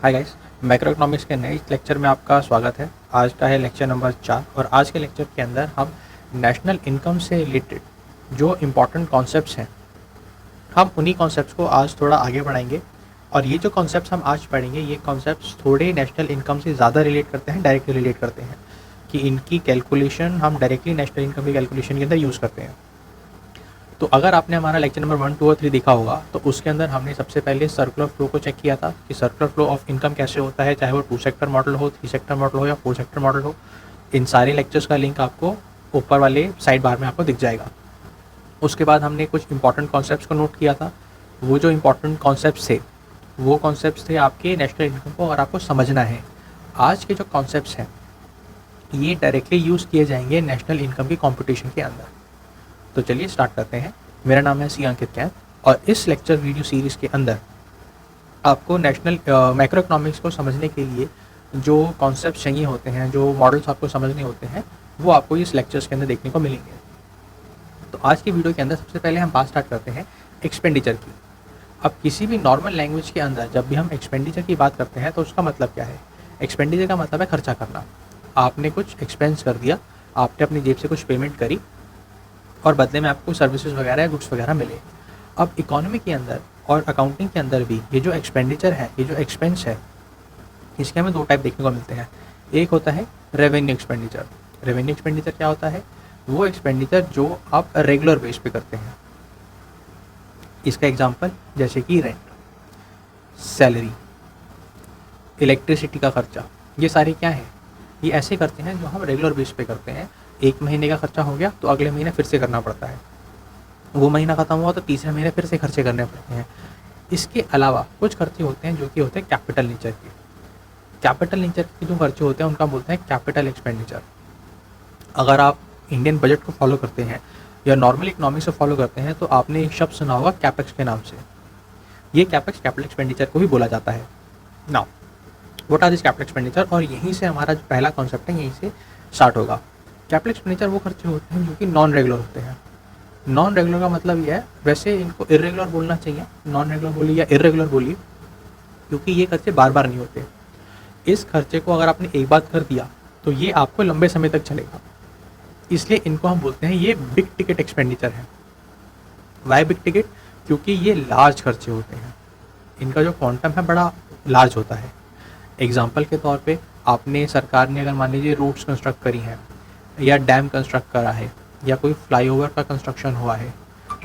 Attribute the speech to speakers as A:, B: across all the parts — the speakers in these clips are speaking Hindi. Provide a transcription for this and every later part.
A: हाय गाइस, मैक्रो इकोनॉमिक्स के नए लेक्चर में आपका स्वागत है। आज का है लेक्चर नंबर 4 और आज के लेक्चर के अंदर हम नेशनल इनकम से रिलेटेड जो इम्पोर्टेंट कॉन्सेप्ट्स हैं, हम उन्हीं कॉन्सेप्ट्स को आज थोड़ा आगे बढ़ाएंगे। और ये जो कॉन्सेप्ट्स हम आज पढ़ेंगे, ये कॉन्सेप्ट्स थोड़े नेशनल इनकम से ज़्यादा रिलेट करते हैं, डायरेक्टली रिलेट करते हैं कि इनकी कैलकुलेशन हम डायरेक्टली नेशनल इनकम की कैलकुलेशन के अंदर यूज़ करते हैं। तो अगर आपने हमारा लेक्चर नंबर 1, 2 और 3 देखा होगा तो उसके अंदर हमने सबसे पहले सर्कुलर फ्लो को चेक किया था कि सर्कुलर फ्लो ऑफ इनकम कैसे होता है, चाहे वो 2 सेक्टर मॉडल हो, 3 सेक्टर मॉडल हो या 4 सेक्टर मॉडल हो। इन सारे लेक्चर्स का लिंक आपको ऊपर वाले साइड बार में आपको दिख जाएगा। उसके बाद हमने कुछ इंपॉर्टेंट कॉन्सेप्ट्स को नोट किया था। वो जो इंपॉर्टेंट कॉन्सेप्ट्स थे वो कॉन्सेप्ट्स थे आपके नेशनल इनकम को अगर आपको समझना है। आज के जो कॉन्सेप्ट्स हैं ये डायरेक्टली यूज़ किए जाएंगे नेशनल इनकम की कॉम्पिटिशन के अंदर। तो चलिए स्टार्ट करते हैं। मेरा नाम है सी अंकित कैंत और इस लेक्चर वीडियो सीरीज़ के अंदर आपको नेशनल मैक्रो इकोनॉमिक्स को समझने के लिए जो कॉन्सेप्ट चाहिए होते हैं, जो मॉडल्स आपको समझने होते हैं, वो आपको इस लेक्चर्स के अंदर देखने को मिलेंगे। तो आज की वीडियो के अंदर सबसे पहले हम बात स्टार्ट करते हैं एक्सपेंडिचर की। अब किसी भी नॉर्मल लैंग्वेज के अंदर जब भी हम एक्सपेंडिचर की बात करते हैं तो उसका मतलब क्या है? एक्सपेंडिचर का मतलब है खर्चा करना। आपने कुछ एक्सपेंस कर दिया, आपने अपनी जेब से कुछ पेमेंट करी और बदले में आपको सर्विसेज वगैरह या गुड्स वगैरह मिले। अब इकोनॉमी के अंदर और अकाउंटिंग के अंदर भी ये जो एक्सपेंडिचर है, ये जो एक्सपेंस है, इसके हमें दो टाइप देखने को मिलते हैं। एक होता है रेवेन्यू एक्सपेंडिचर। रेवेन्यू एक्सपेंडिचर क्या होता है? वो एक्सपेंडिचर जो आप रेगुलर बेस पे करते हैं। इसका एग्जांपल जैसे कि रेंट, सैलरी, इलेक्ट्रिसिटी का खर्चा, ये सारे क्या हैं? ये ऐसे करते हैं जो हम रेगुलर बेस पे करते हैं। एक महीने का खर्चा हो गया तो अगले महीने फिर से करना पड़ता है, वो महीना ख़त्म हुआ तो तीसरे महीने फिर से खर्चे करने पड़ते हैं। इसके अलावा कुछ खर्चे होते हैं जो कि होते हैं कैपिटल नेचर के। कैपिटल नेचर के जो खर्चे होते हैं उनका बोलते हैं कैपिटल एक्सपेंडिचर। अगर आप इंडियन बजट को फॉलो करते हैं या नॉर्मल इकोनॉमिक्स को फॉलो करते हैं तो आपने एक शब्द सुना होगा कैपेक्स के नाम से। ये कैपेक्स कैपिटल एक्सपेंडिचर को भी बोला जाता है। Now what are this capital expenditure, और यहीं से हमारा जो पहला कॉन्सेप्ट है यहीं से स्टार्ट होगा। कैपिटल एक्सपेंडिचर वो खर्चे होते हैं जो कि नॉन रेगुलर होते हैं। नॉन रेगुलर का मतलब ये है, वैसे इनको इरेगुलर बोलना चाहिए, नॉन रेगुलर बोलिए या इरेगुलर बोलिए, क्योंकि ये खर्चे बार बार नहीं होते। इस खर्चे को अगर आपने एक बार कर दिया तो ये आपको लंबे समय तक चलेगा, इसलिए इनको हम बोलते हैं ये बिग टिकट एक्सपेंडिचर है। Why big ticket? क्योंकि ये लार्ज खर्चे होते हैं, इनका जो क्वांटम है बड़ा लार्ज होता है। एग्जाम्पल के तौर पे आपने, सरकार ने अगर मान लीजिए रोड्स कंस्ट्रक्ट करी हैं या डैम कंस्ट्रक्ट करा है या कोई फ्लाईओवर का कंस्ट्रक्शन हुआ है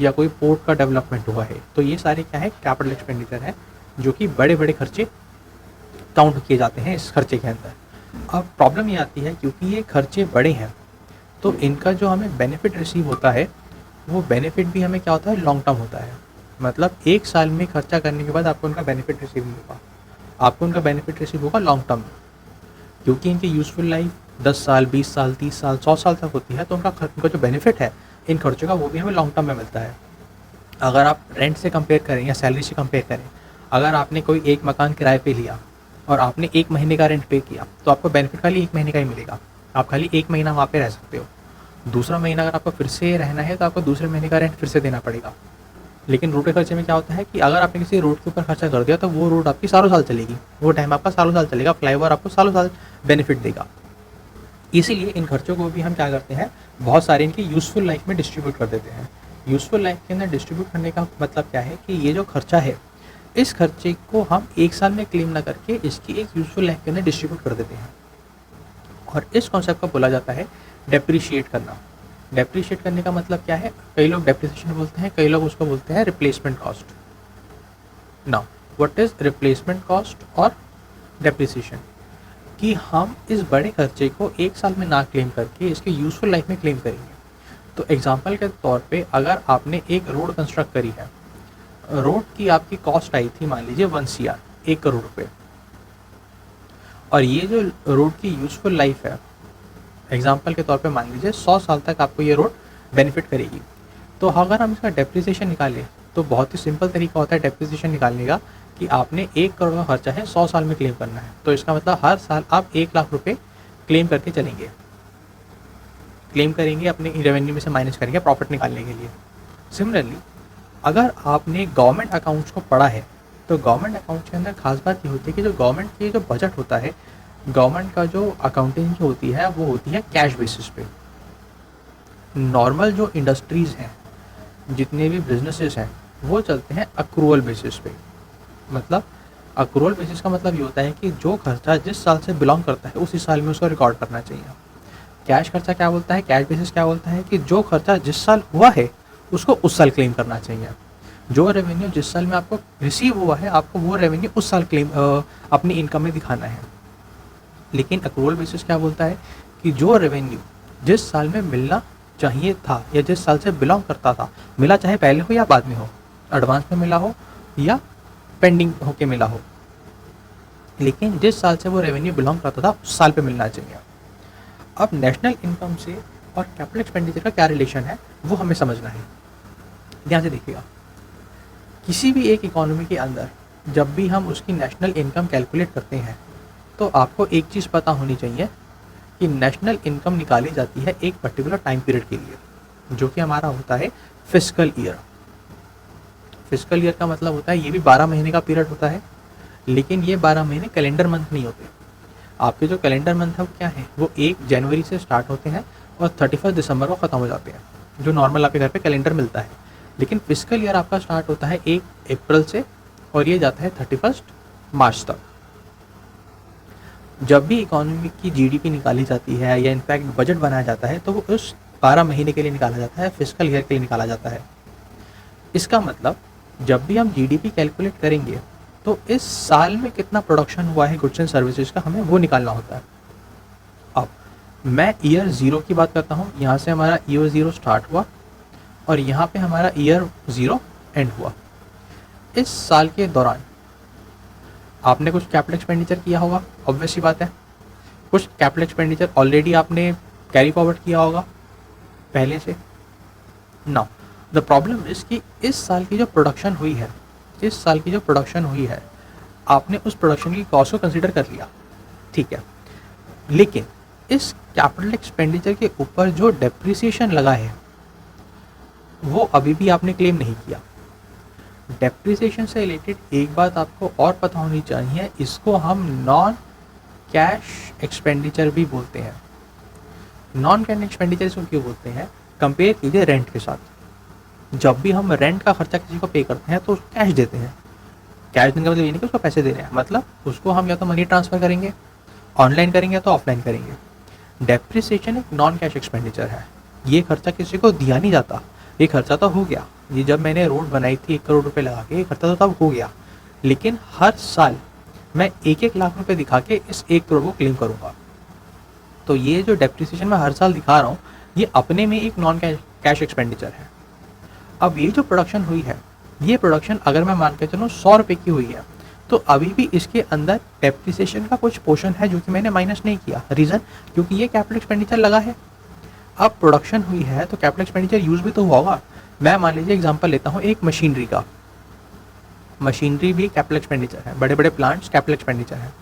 A: या कोई पोर्ट का डेवलपमेंट हुआ है, तो ये सारे क्या है? कैपिटल एक्सपेंडिचर है, जो कि बड़े बड़े खर्चे काउंट किए जाते हैं इस खर्चे के अंदर। अब प्रॉब्लम ये आती है क्योंकि ये खर्चे बड़े हैं तो इनका जो हमें बेनिफिट रिसीव होता है वो बेनिफिट भी हमें क्या होता है? लॉन्ग टर्म होता है। मतलब एक साल में खर्चा करने के बाद आपको उनका बेनिफिट रिसीव नहीं होगा, आपको उनका बेनिफिट रिसीव होगा लॉन्ग टर्म में, क्योंकि इनकी यूज़फुल लाइफ 10 साल, 20 साल, 30 साल, 100 साल तक होती है। तो उनका जो बेनिफिट है इन खर्चों का वो भी हमें लॉन्ग टर्म में मिलता है। अगर आप रेंट से कंपेयर करें या सैलरी से कंपेयर करें, अगर आपने कोई एक मकान किराए पे लिया और आपने 1 महीने का रेंट पे किया तो आपको बेनिफिट खाली 1 महीने का ही मिलेगा। आप खाली 1 महीना वहाँ पे रह सकते हो। दूसरा महीना अगर आपको फिर से रहना है तो आपको दूसरे महीने का रेंट फिर से देना पड़ेगा। लेकिन रोड के खर्चे में क्या होता है कि अगर आपने किसी रोड के ऊपर खर्चा कर दिया तो वो रोड आपकी सालों साल चलेगी, वो डैम आपका सालों साल चलेगा, फ्लाईओवर आपको सालों साल बेनिफिट देगा। इसीलिए इन खर्चों को भी हम क्या करते हैं? बहुत सारे इनकी यूज़फुल लाइफ में डिस्ट्रीब्यूट कर देते हैं। यूज़फुल लाइफ के अंदर डिस्ट्रीब्यूट करने का मतलब क्या है कि ये जो खर्चा है, इस खर्चे को हम एक साल में क्लेम ना करके इसकी एक यूज़फुल लाइफ के अंदर डिस्ट्रीब्यूट कर देते हैं। और इस कॉन्सेप्ट को बोला जाता है डेप्रिशिएट करना। डेप्रिशिएट करने का मतलब क्या है? कई लोग डेप्रिसिएशन बोलते हैं, कई लोग उसको बोलते हैं replacement cost. Now what is replacement cost और डेप्रिसिएशन? कि हम इस बड़े खर्चे को एक साल में ना क्लेम करके इसके यूज़फुल लाइफ में क्लेम करेंगे। तो एग्जांपल के तौर पे अगर आपने एक रोड कंस्ट्रक्ट करी है, रोड की आपकी कॉस्ट आई थी मान लीजिए 1 CR, 1 करोड़ रुपये, और ये जो रोड की यूज़फुल लाइफ है, एग्जाम्पल के तौर पे मान लीजिए 100 साल तक आपको ये रोड बेनिफिट करेगी। तो अगर हम इसका डेप्रिसिएशन निकालें तो बहुत ही सिंपल तरीका होता है डेप्रिसिएशन निकालने का कि आपने 1 करोड़ का खर्चा है 100 साल में क्लेम करना है, तो इसका मतलब हर साल आप 1 लाख रुपए क्लेम करके चलेंगे, क्लेम करेंगे, अपने रेवेन्यू में से माइनस करेंगे प्रॉफिट निकालने के लिए। सिमिलरली अगर आपने गवर्नमेंट अकाउंट्स को पढ़ा है तो गवर्नमेंट अकाउंट्स के अंदर खास बात ये होती है कि जो गवर्नमेंट की जो बजट होता है, गवर्नमेंट का जो अकाउंटिंग जो होती है वो होती है कैश बेसिस पे। नॉर्मल जो इंडस्ट्रीज़ हैं, जितने भी बिजनेसेस हैं, वो चलते हैं अक्रूवल बेसिस पे। मतलब अक्रूवल बेसिस का मतलब ये होता है कि जो खर्चा जिस साल से बिलोंग करता है उसी साल में उसको रिकॉर्ड करना चाहिए। कैश खर्चा क्या बोलता है, कैश बेसिस क्या बोलता है कि जो खर्चा जिस साल हुआ है उसको उस साल क्लेम करना चाहिए। जो रेवेन्यू जिस साल में आपको रिसीव हुआ है, आपको वो रेवेन्यू उस साल क्लेम अपनी इनकम में दिखाना है। लेकिन अक्रूवल बेसिस क्या बोलता है कि जो रेवेन्यू जिस साल में मिलना चाहिए था या जिस साल से बिलोंग करता था, मिला चाहे पहले हो या बाद में हो, एडवांस में मिला हो या पेंडिंग होके मिला हो, लेकिन जिस साल से वो रेवेन्यू बिलोंग करता था उस साल पे मिलना चाहिए। अब नेशनल इनकम से और कैपिटल एक्सपेंडिचर का क्या रिलेशन है वो हमें समझना है। ध्यान से देखिएगा, किसी भी एक इकोनॉमी के अंदर जब भी हम उसकी नेशनल इनकम कैलकुलेट करते हैं तो आपको एक चीज़ पता होनी चाहिए कि नेशनल इनकम निकाली जाती है एक पर्टिकुलर टाइम पीरियड के लिए, जो कि हमारा होता है फिस्कल ईयर। फिस्कल ईयर का मतलब होता है ये भी 12 महीने का पीरियड होता है, लेकिन ये 12 महीने कैलेंडर मंथ नहीं होते। आपके जो कैलेंडर मंथ है वो क्या है, वो 1 जनवरी से स्टार्ट होते हैं और 31 दिसंबर को ख़त्म हो जाते हैं, जो नॉर्मल आपके घर पे कैलेंडर मिलता है। लेकिन फिस्कल ईयर आपका स्टार्ट होता है 1 अप्रैल से और ये जाता है 31 मार्च तक। जब भी इकोनॉमी की जीडीपी निकाली जाती है या इनफैक्ट बजट बनाया जाता है तो वो उस 12 महीने के लिए निकाला जाता है, फिस्कल ईयर के लिए निकाला जाता है। इसका मतलब जब भी हम जीडीपी कैलकुलेट करेंगे तो इस साल में कितना प्रोडक्शन हुआ है गुड्स एंड सर्विसेज का, हमें वो निकालना होता है। अब मैं ईयर 0 की बात करता हूँ, यहाँ से हमारा ईयर 0 स्टार्ट हुआ और यहाँ पे हमारा ईयर 0 एंड हुआ। इस साल के दौरान आपने कुछ कैपिटल एक्सपेंडिचर किया होगा, ऑब्वियस सी बात है। कुछ कैपिटल एक्सपेंडिचर ऑलरेडी आपने कैरी फॉरवर्ड किया होगा पहले से। नाउ द प्रॉब्लम इज कि इस साल की जो प्रोडक्शन हुई है, इस साल की जो प्रोडक्शन हुई है, आपने उस प्रोडक्शन की कॉस्ट को कंसीडर कर लिया, ठीक है। लेकिन इस कैपिटल एक्सपेंडिचर के ऊपर जो डेप्रिसिएशन लगा है वो अभी भी आपने क्लेम नहीं किया। डेप्रिसिएशन से रिलेटेड एक बात आपको और पता होनी चाहिए, इसको हम नॉन कैश एक्सपेंडिचर भी बोलते हैं। नॉन कैश एक्सपेंडिचर इसको क्यों बोलते हैं, कंपेयर कीजिए रेंट के साथ। जब भी हम रेंट का खर्चा किसी को पे करते हैं तो उसको कैश देते हैं। कैश देने का मतलब ये नहीं कि उसको पैसे दे रहे हैं, मतलब उसको हम या तो मनी ट्रांसफ़र करेंगे, ऑनलाइन करेंगे तो ऑफलाइन करेंगे। डेप्रिसिएशन एक नॉन कैश एक्सपेंडिचर है, ये खर्चा किसी को दिया नहीं जाता। ये खर्चा तो हो गया, ये जब मैंने रोड बनाई थी 1 करोड़ रुपए लगा के, ये खर्चा तो तब हो गया, लेकिन हर साल मैं 1-1 लाख रुपए दिखा के इस 1 करोड़ को क्लेम करूँगा। तो ये जो डेप्रिसिएशन मैं हर साल दिखा रहा हूँ ये अपने में एक नॉन कैश एक्सपेंडिचर है। अब ये जो प्रोडक्शन हुई है, ये प्रोडक्शन अगर मैं मान के चलूँ 100 रुपये की हुई है तो अभी भी इसके अंदर डेप्रिसिएशन का कुछ पोर्शन है जो कि मैंने माइनस नहीं किया। रीज़न, क्योंकि ये कैपिटल एक्सपेंडिचर लगा है। अब प्रोडक्शन हुई है तो कैपिटल एक्सपेंडिचर यूज़ भी तो हुआ होगा। मैं मान लीजिए एग्जांपल लेता हूँ एक मशीनरी का, मशीनरी भी कैपिटल एक्सपेंडिचर है, बड़े बड़े प्लांट्स कैपिटल एक्सपेंडिचर है।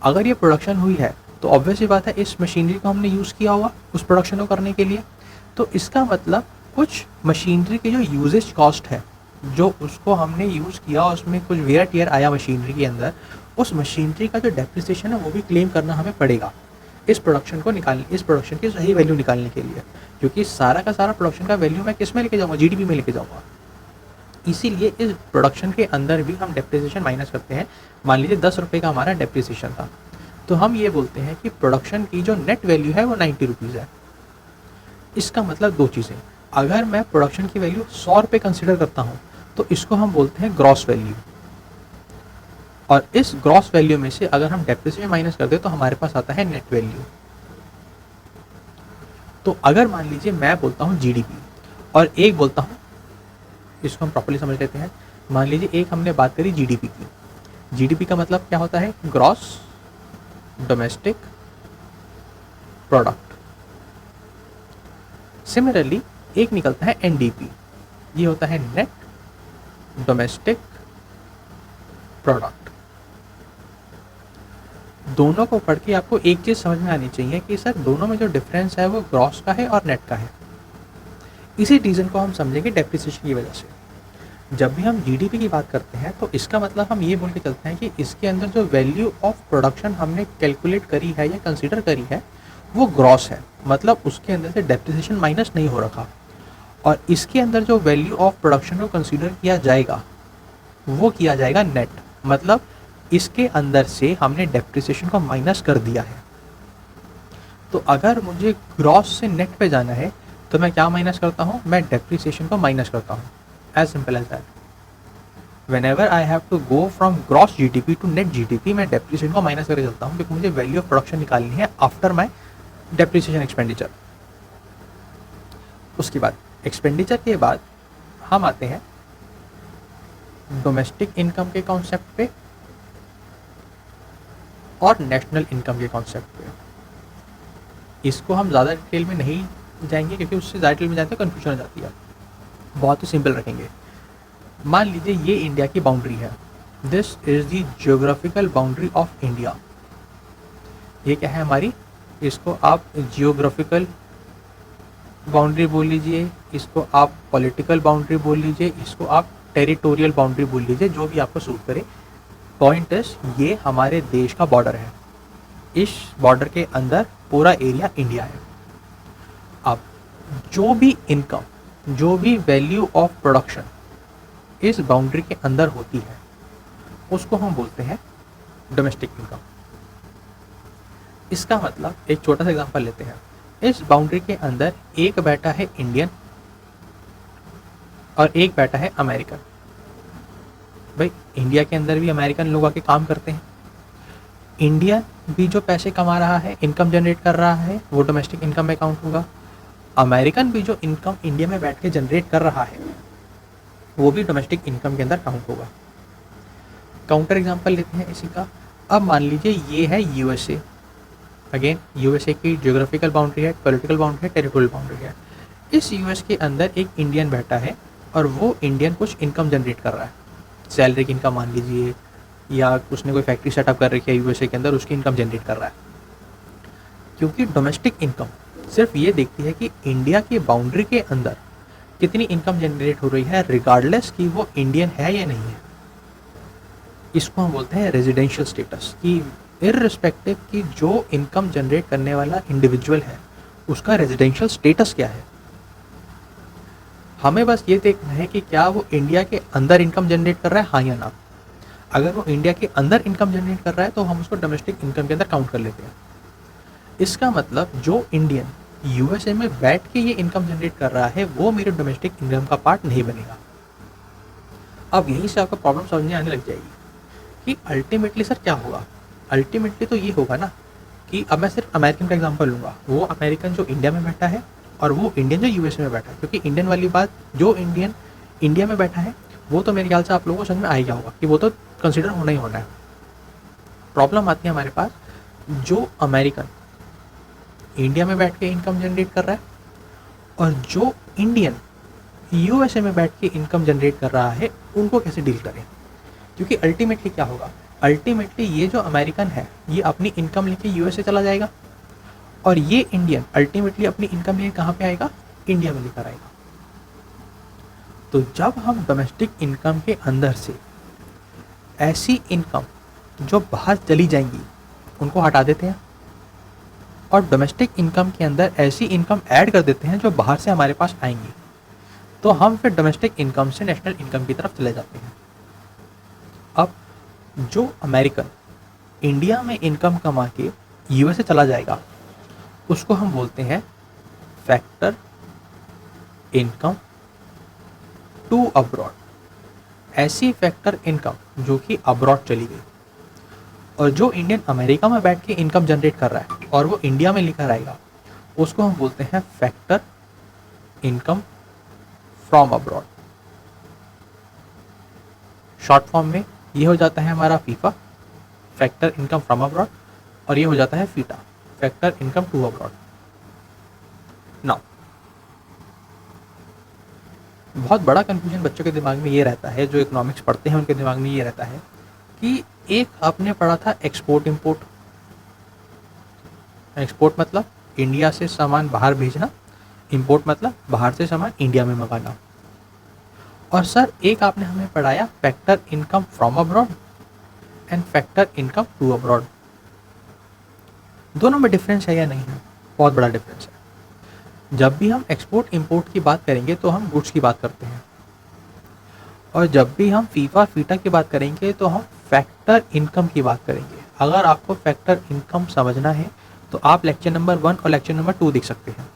A: अगर ये प्रोडक्शन हुई है तो ऑब्वियस ही बात है इस मशीनरी को हमने यूज़ किया होगा उस प्रोडक्शन को करने के लिए। तो इसका मतलब कुछ मशीनरी की जो यूजेज कॉस्ट है, जो उसको हमने यूज़ किया, उसमें कुछ वेयर टियर आया मशीनरी के अंदर, उस मशीनरी का जो डेप्रिसिएशन है वो भी क्लेम करना हमें पड़ेगा इस प्रोडक्शन को निकालने, इस प्रोडक्शन की सही वैल्यू निकालने के लिए। क्योंकि सारा का सारा प्रोडक्शन का वैल्यू मैं किस में लेके जाऊँगा, जीडीपी में लेके जाऊँगा। इसीलिए इस प्रोडक्शन के अंदर भी हम डेप्रिसिएशन माइनस करते हैं। मान लीजिए 10 रुपये का हमारा डेप्रिसिएशन था, तो हम ये बोलते हैं कि प्रोडक्शन की जो नेट वैल्यू है वो 90 रुपीज़ है। इसका मतलब दो चीज़ें, अगर मैं प्रोडक्शन की वैल्यू 100 रुपये कंसिडर करता हूँ तो इसको हम बोलते हैं ग्रॉस वैल्यू, और इस ग्रॉस वैल्यू में से अगर हम डेप्रिसिएशन माइनस कर दे तो हमारे पास आता है नेट वैल्यू। तो अगर मान लीजिए मैं बोलता हूँ जीडीपी और एक बोलता हूँ, इसको हम प्रॉपर्ली समझ लेते हैं। मान लीजिए एक हमने बात करी जीडीपी की, जीडीपी का मतलब क्या होता है, ग्रॉस डोमेस्टिक प्रोडक्ट। सिमिलरली एक निकलता है एनडीपी, ये होता है नेट डोमेस्टिक प्रोडक्ट। दोनों को पढ़ के आपको एक चीज़ समझ में आनी चाहिए कि सर दोनों में जो डिफरेंस है वो ग्रॉस का है और नेट का है। इसी रीज़न को हम समझेंगे डेप्रिसिएशन की वजह से। जब भी हम जीडीपी की बात करते हैं तो इसका मतलब हम ये बोल के चलते हैं कि इसके अंदर जो वैल्यू ऑफ प्रोडक्शन हमने कैलकुलेट करी है या कंसीडर करी है वो ग्रॉस है, मतलब उसके अंदर से डेप्रिसिएशन माइनस नहीं हो रखा। और इसके अंदर जो वैल्यू ऑफ प्रोडक्शन को कंसीडर किया जाएगा वो किया जाएगा नेट, मतलब इसके अंदर से हमने डेप्रिसिएशन को माइनस कर दिया है। तो अगर मुझे ग्रॉस से नेट पे जाना है तो मैं क्या माइनस करता हूँ, मैं डेप्रिसिएशन को माइनस करता हूँ। As simple as that. Whenever I have to go from gross GDP to net GDP, मैं डेप्रिसिएशन को माइनस करके चलता हूँ क्योंकि मुझे वैल्यू ऑफ प्रोडक्शन निकालनी है आफ्टर माई डेप्रिसिएशन एक्सपेंडिचर। उसके बाद एक्सपेंडिचर के बाद हम आते हैं डोमेस्टिक इनकम के कॉन्सेप्ट पे और नेशनल इनकम के कॉन्सेप्ट पे। इसको हम ज़्यादा डिटेल में नहीं जाएंगे क्योंकि उससे ज़्यादा डिटेल में जाते हैं कन्फ्यूजन हो जाती है, बहुत ही सिंपल रखेंगे। मान लीजिए ये इंडिया की बाउंड्री है, this is the geographical boundary of India. ये क्या है हमारी, इसको आप जियोग्राफिकल बाउंड्री बोल लीजिए, इसको आप पॉलिटिकल बाउंड्री बोल लीजिए, इसको आप टेरिटोरियल बाउंड्री बोल लीजिए, जो भी आपको सूट करे। पॉइंट इज ये हमारे देश का बॉर्डर है, इस बॉर्डर के अंदर पूरा एरिया इंडिया है। अब जो भी इनकम, जो भी वैल्यू ऑफ प्रोडक्शन इस बाउंड्री के अंदर होती है उसको हम बोलते हैं डोमेस्टिक इनकम। इसका मतलब एक छोटा सा एग्जांपल लेते हैं। इस बाउंड्री के अंदर एक बैठा है इंडियन और एक बैठा है अमेरिकन। भाई इंडिया के अंदर भी अमेरिकन लोग आके काम करते हैं, इंडियन भी जो पैसे कमा रहा है, इनकम जनरेट कर रहा है, वो डोमेस्टिक इनकम में काउंट होगा। अमेरिकन भी जो इनकम इंडिया में बैठ के जनरेट कर रहा है वो भी डोमेस्टिक इनकम के अंदर काउंट होगा। काउंटर एग्जांपल लेते हैं इसी का। अब मान लीजिए ये है यूएसए। अगेन यूएसए की ज्योग्राफिकल बाउंड्री है, पॉलिटिकल बाउंड्री है, टेरिटोरियल बाउंड्री है। इस यूएस के अंदर एक इंडियन बैठा है और वो इंडियन कुछ इनकम जनरेट कर रहा है, सैलरी की इनकम मान लीजिए, या उसने कोई फैक्ट्री सेटअप कर रखी है यूएसए के अंदर, उसकी इनकम जनरेट कर रहा है। क्योंकि डोमेस्टिक इनकम सिर्फ ये देखती है कि इंडिया की बाउंड्री के अंदर कितनी इनकम जनरेट हो रही है, रिगार्डलेस कि वो इंडियन है या नहीं है। इसको हम बोलते हैं रेजिडेंशियल स्टेटस, कि इररिस्पेक्टिव कि जो इनकम जनरेट करने वाला इंडिविजुअल है उसका रेजिडेंशियल स्टेटस क्या है। हमें बस ये देखना है कि क्या वो इंडिया के अंदर इनकम जनरेट कर रहा है, हाँ या ना। अगर वो इंडिया के अंदर इनकम जनरेट कर रहा है तो हम उसको डोमेस्टिक इनकम के अंदर काउंट कर लेते हैं। इसका मतलब जो इंडियन यूएसए में बैठ के ये इनकम जनरेट कर रहा है वो मेरे डोमेस्टिक इनकम का पार्ट नहीं बनेगा। अब यहीं से आपको प्रॉब्लम समझ में आने लग जाएगी कि अल्टीमेटली सर क्या होगा। अल्टीमेटली तो ये होगा ना कि अब मैं सिर्फ अमेरिकन का एग्जांपल लूँगा, वो अमेरिकन जो इंडिया में बैठा है और वो इंडियन जो यूएसए में बैठा है। क्योंकि इंडियन वाली बात, जो इंडियन इंडिया में बैठा है वो तो मेरे ख्याल से आप लोगों को समझ में आ ही गया होगा कि वो तो कंसिडर होना ही होना है। प्रॉब्लम आती है हमारे पास, जो अमेरिकन इंडिया में बैठ के इनकम जनरेट कर रहा है और जो इंडियन यूएसए में बैठ के इनकम जनरेट कर रहा है, उनको कैसे डील करें। क्योंकि अल्टीमेटली क्या होगा, अल्टीमेटली ये जो अमेरिकन है ये अपनी इनकम लेके यूएसए चला जाएगा और ये इंडियन अल्टीमेटली अपनी इनकम लेके कहाँ पे आएगा, इंडिया में लेकर आएगा। तो जब हम डोमेस्टिक इनकम के अंदर से ऐसी इनकम जो बाहर चली जाएंगी उनको हटा देते हैं और डोमेस्टिक इनकम के अंदर ऐसी इनकम ऐड कर देते हैं जो बाहर से हमारे पास आएंगी, तो हम फिर डोमेस्टिक इनकम से नेशनल इनकम की तरफ चले जाते हैं। अब जो अमेरिकन इंडिया में इनकम कमा के यूएसए चला जाएगा उसको हम बोलते हैं फैक्टर इनकम टू अब्रॉड। ऐसी फैक्टर इनकम जो कि अब्रॉड चली गई और जो इंडियन अमेरिका में बैठ के इनकम जनरेट कर रहा है और वो इंडिया में लेकर आएगा उसको हम बोलते हैं factor income from abroad. Short form में ये हो जाता है हमारा FIFA, factor income from abroad, और ये हो जाता है FITA, factor income to abroad. Now बहुत बड़ा कंफ्यूजन बच्चों के दिमाग में ये रहता है, जो इकोनॉमिक्स पढ़ते हैं उनके दिमाग में ये रहता है कि एक आपने पढ़ा था एक्सपोर्ट इंपोर्ट। एक्सपोर्ट मतलब इंडिया से सामान बाहर भेजना, इंपोर्ट मतलब बाहर से सामान इंडिया में मंगाना। और सर एक आपने हमें पढ़ाया factor income from abroad and factor income to abroad, दोनों में डिफरेंस है या नहीं है? बहुत बड़ा डिफरेंस है। जब भी हम एक्सपोर्ट इंपोर्ट की बात करेंगे तो हम गुड्स की बात करते हैं, और जब भी हम फीफा फीटा की बात करेंगे तो हम फैक्टर इनकम की बात करेंगे। अगर आपको फैक्टर इनकम समझना है तो आप लेक्चर नंबर 1 और लेक्चर नंबर 2 देख सकते हैं।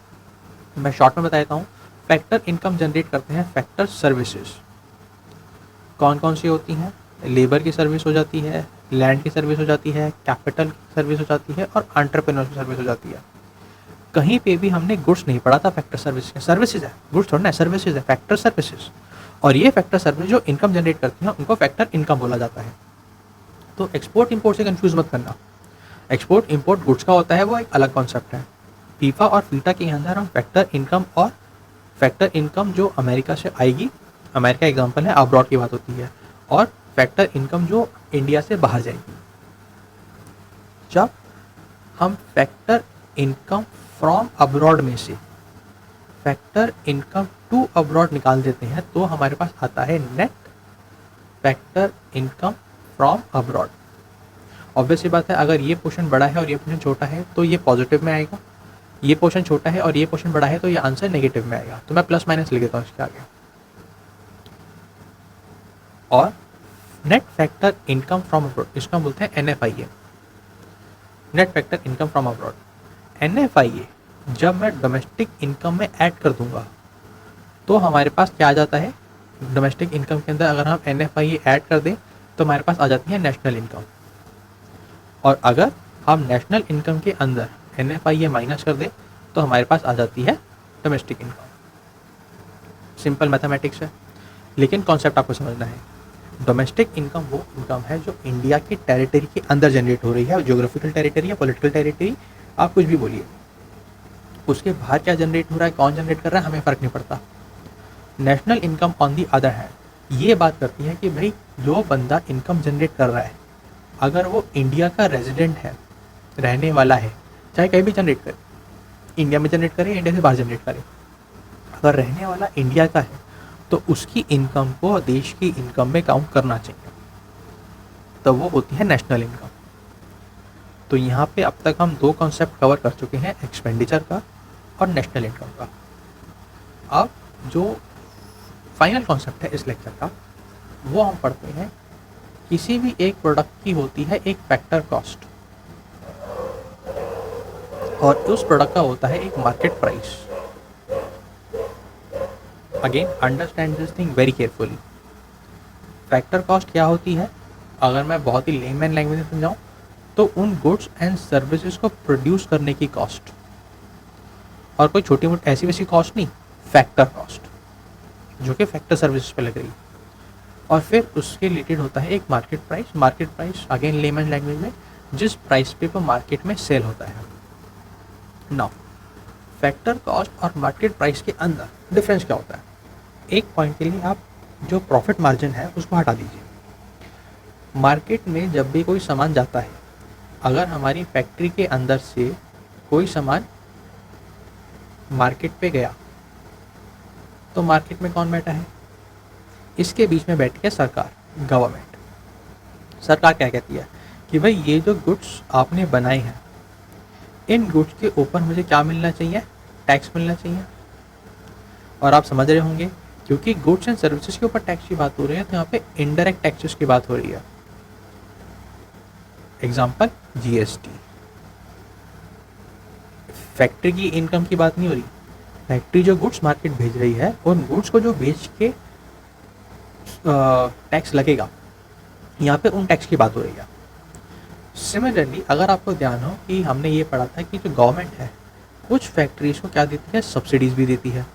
A: मैं शॉर्ट में बता देता हूँ। फैक्टर इनकम जनरेट करते हैं फैक्टर सर्विसेज। कौन कौन सी होती हैं? लेबर की सर्विस हो जाती है, लैंड की सर्विस हो जाती है, कैपिटल की सर्विस हो जाती है, और एंटरप्रेन्योर की सर्विस हो जाती है। कहीं पे भी हमने गुड्स नहीं पढ़ा था फैक्टर सर्विस के। सर्विसेज है, गुड्स थोड़ा ना, सर्विसेज है, फैक्टर सर्विसेज। और ये फैक्टर सर्विस जो इनकम जनरेट करती हैं उनको फैक्टर इनकम बोला जाता है। तो एक्सपोर्ट इंपोर्ट से कंफ्यूज मत करना। एक्सपोर्ट इंपोर्ट गुड्स का होता है, वो एक अलग कॉन्सेप्ट है। फीफा और फीटा के अंदर हम फैक्टर इनकम और फैक्टर इनकम जो अमेरिका से आएगी, अमेरिका एग्जांपल है, अब्रॉड की बात होती है, और फैक्टर इनकम जो इंडिया से बाहर जाएगी। जब हम फैक्टर इनकम फ्रॉम अब्रॉड में से फैक्टर इनकम टू अब्रॉड निकाल देते हैं तो हमारे पास आता है net factor income from abroad. Obvious बात है, अगर ये पोर्शन बड़ा है और ये पोर्शन छोटा है तो ये पॉजिटिव में आएगा, ये पोर्शन छोटा है और ये पोर्शन बड़ा है तो ये आंसर नेगेटिव में आएगा। तो मैं प्लस माइनस लिख देता हूँ इसके आगे। और net factor income from abroad, इसको हम बोलते हैं NFIA, net factor income from abroad. NFIA जब मैं डोमेस्टिक इनकम में ऐड कर दूंगा तो हमारे पास क्या आ जाता है? डोमेस्टिक इनकम के अंदर अगर हम NFIA ऐड कर दें तो हमारे पास आ जाती है नेशनल इनकम, और अगर हम नेशनल इनकम के अंदर NFIA माइनस कर दें तो हमारे पास आ जाती है डोमेस्टिक इनकम। सिंपल मैथमेटिक्स है, लेकिन कॉन्सेप्ट आपको समझना है। डोमेस्टिक इनकम वो इनकम है जो इंडिया की टेरिटरी के अंदर जनरेट हो रही है, ज्योग्राफिकल टेरिटरी या पॉलिटिकल टेरिटरी, आप कुछ भी बोलिए। उसके बाहर क्या जनरेट हो रहा है, कौन जनरेट कर रहा है, हमें फ़र्क नहीं पड़ता। National income on the other hand ये बात करती है कि भाई जो बंदा इनकम जनरेट कर रहा है, अगर वो इंडिया का रेजिडेंट है, रहने वाला है, चाहे कहीं भी जनरेट करे, इंडिया में जनरेट करे, इंडिया से बाहर जनरेट करे, अगर रहने वाला इंडिया का है तो उसकी इनकम को देश की इनकम में काउंट करना चाहिए, तो वो होती है नेशनल इनकम। तो यहाँ पे अब तक हम 2 कॉन्सेप्ट कवर कर चुके हैं, एक्सपेंडिचर का और नेशनल इनकम का। अब जो फाइनल कॉन्सेप्ट है इस लेक्चर का वो हम पढ़ते हैं। किसी भी एक प्रोडक्ट की होती है एक फैक्टर कॉस्ट, और उस प्रोडक्ट का होता है एक market price. Again understand this thing very carefully. Factor cost क्या होती है? अगर मैं बहुत ही लेमैन लैंग्वेज में समझाऊँ तो उन गुड्स एंड सर्विसेज को प्रोड्यूस करने की कॉस्ट, और कोई छोटी मोटी ऐसी वैसी कॉस्ट नहीं, फैक्टर कॉस्ट जो कि फैक्टर सर्विसेज पे लग रही है। और फिर उसके रिलेटेड होता है एक market price. Market price again layman language में जिस प्राइस पे वो मार्केट में सेल होता है। नाउ फैक्टर कॉस्ट और मार्केट प्राइस के अंदर डिफरेंस क्या होता है? एक पॉइंट के लिए आप जो प्रॉफिट मार्जिन है उसको हटा दीजिए। मार्केट में जब भी कोई सामान जाता है, अगर हमारी फैक्ट्री के अंदर से कोई सामान मार्केट पे गया तो मार्केट में कौन बैठा है? इसके बीच में बैठी है सरकार, गवर्नमेंट। सरकार क्या कहती है कि भाई ये जो गुड्स आपने बनाए हैं, इन गुड्स के ऊपर मुझे क्या मिलना चाहिए? टैक्स मिलना चाहिए। और आप समझ रहे होंगे क्योंकि गुड्स एंड सर्विसेज के ऊपर टैक्स की बात हो रही है तो यहाँ पे इनडायरेक्ट टैक्सेस की बात हो रही है। Example GST। फैक्ट्री की इनकम की बात नहीं हो रही, फैक्ट्री जो गुड्स मार्केट भेज रही है उन गुड्स को जो बेच के टैक्स लगेगा, यहाँ पे उन टैक्स की बात हो रही है। सिमिलरली अगर आपको ध्यान हो कि हमने ये पढ़ा था कि जो गवर्नमेंट है कुछ फैक्ट्रीज को क्या देती है? सब्सिडीज भी देती है।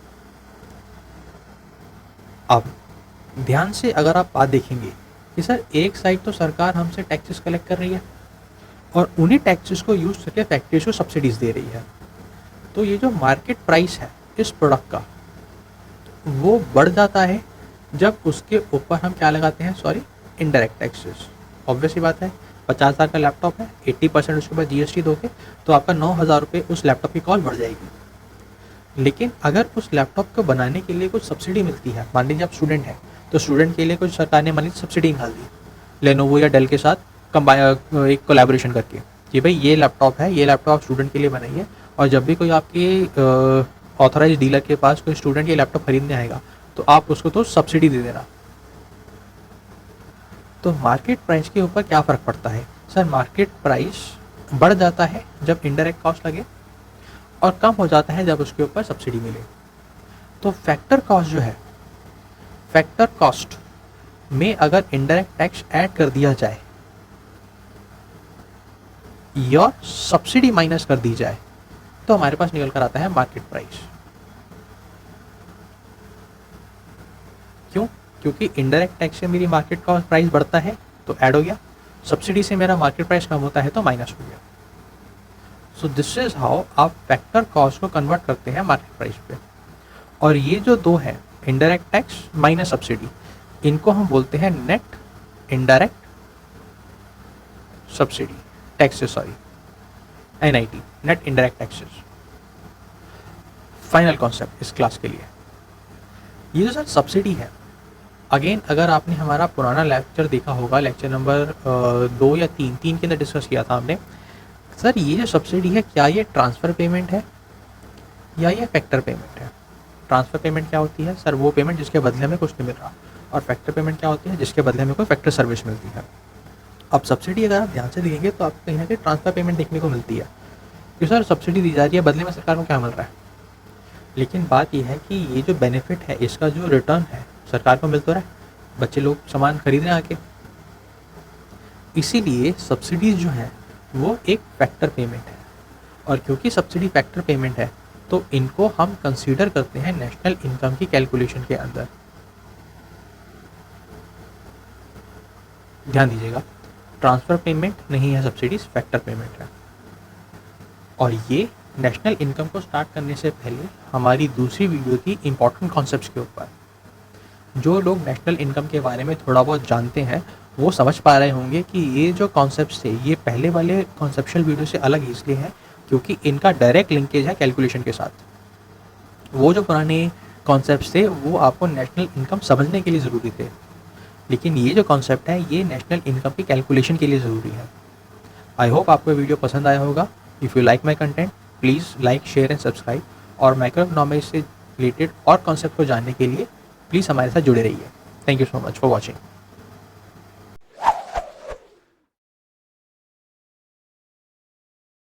A: अब ध्यान से अगर आप बात देखेंगे कि सर एक साइड तो सरकार हमसे टैक्सेस कलेक्ट कर रही है और उन्हीं टैक्सेस को यूज करके फैक्ट्रीज को सब्सिडीज दे रही है, तो ये जो मार्केट प्राइस है इस प्रोडक्ट का वो बढ़ जाता है जब उसके ऊपर हम क्या लगाते हैं? Sorry, indirect taxes. ऑब्वियस ही बात है, 50,000 का लैपटॉप है, 80% उसके बाद GST दोगे तो आपका 9,000 रुपये उस लैपटॉप की कॉस्ट बढ़ जाएगी। लेकिन अगर उस लैपटॉप को बनाने के लिए कुछ सब्सिडी मिलती है, मान लीजिए आप स्टूडेंट हैं, तो स्टूडेंट के लिए कुछ सरकार ने मान लीजिए सब्सिडी निकाल दी लेनोवो या डेल के साथ एक कोलैबोरेशन करके कि भाई ये लैपटॉप है, ये लैपटॉप आप स्टूडेंट के लिए बनाइए, और जब भी कोई आपके ऑथराइज डीलर के पास कोई स्टूडेंट ये लैपटॉप खरीदने आएगा तो आप उसको तो सब्सिडी दे देना। तो मार्केट प्राइस के ऊपर क्या फ़र्क पड़ता है? सर मार्केट प्राइस बढ़ जाता है जब इनडायरेक्ट कॉस्ट लगे और कम हो जाता है जब उसके ऊपर सब्सिडी मिले। तो फैक्टर कॉस्ट जो है, फैक्टर कॉस्ट में अगर इनडायरेक्ट टैक्स ऐड कर दिया जाए या सब्सिडी माइनस कर दी जाए तो हमारे पास निकल कर आता है मार्केट प्राइस। क्यों? क्योंकि इनडायरेक्ट टैक्स से मेरी मार्केट कॉस्ट प्राइस बढ़ता है तो ऐड हो गया, सब्सिडी से मेरा मार्केट प्राइस कम होता है तो माइनस हो गया। सो दिस इज हाउ आप फैक्टर कॉस्ट को कन्वर्ट करते हैं मार्केट प्राइस पे। और ये जो दो है, इनडायरेक्ट टैक्स माइनस सब्सिडी, इनको हम बोलते हैं net indirect subsidy taxes, sorry NIT, net indirect taxes. Final concept इस क्लास के लिए, ये जो सर सब्सिडी है, अगेन अगर आपने हमारा पुराना लेक्चर देखा होगा, लेक्चर नंबर 2 या 3 के अंदर डिस्कस किया था हमने। सर ये जो सब्सिडी है, क्या ये ट्रांसफ़र पेमेंट है या ये फैक्टर पेमेंट है? ट्रांसफ़र पेमेंट क्या होती है? सर वो पेमेंट जिसके बदले में कुछ नहीं मिल रहा। और फैक्टर पेमेंट क्या होती है? जिसके बदले में कोई फैक्टर सर्विस मिलती है। अब सब्सिडी अगर आप ध्यान से देखेंगे तो आपको कहीं ना कहीं ट्रांसफ़र पेमेंट देखने को मिलती है कि सर सब्सिडी दी जा रही है, बदले में सरकार को क्या मिल रहा है। लेकिन बात यह है कि ये जो बेनिफिट है, इसका जो रिटर्न है सरकार को मिल तो रहा है, बच्चे लोग सामान खरीद रहे हैं आके। इसीलिए सब्सिडीज जो है वो एक फैक्टर पेमेंट है, और क्योंकि सब्सिडी फैक्टर पेमेंट है तो इनको हम कंसीडर करते हैं नेशनल इनकम की कैलकुलेशन के अंदर। ध्यान दीजिएगा, ट्रांसफ़र पेमेंट नहीं है सब्सिडीज, फैक्टर पेमेंट है। और ये नेशनल इनकम को स्टार्ट करने से पहले हमारी दूसरी वीडियो थी इम्पॉर्टेंट कॉन्सेप्ट्स के ऊपर। जो लोग नेशनल इनकम के बारे में थोड़ा बहुत जानते हैं वो समझ पा रहे होंगे कि ये जो कॉन्सेप्ट्स थे ये पहले वाले कॉन्सेप्शुअल वीडियो से अलग इसलिए है क्योंकि इनका डायरेक्ट लिंकेज है कैलकुलेशन के साथ। वो जो पुराने कॉन्सेप्ट्स थे वो आपको नेशनल इनकम समझने के लिए ज़रूरी थे, लेकिन ये जो कॉन्सेप्ट है ये नेशनल इनकम की कैलकुलेशन के लिए ज़रूरी है। आई होप आपको वीडियो पसंद आया होगा। If you like my content please like, share and subscribe. और माइक्रो इकोनॉमिक्स से रिलेटेड और कॉन्सेप्ट को जानने के लिए प्लीज़ हमारे साथ जुड़े रहिए। Thank you so much for watching.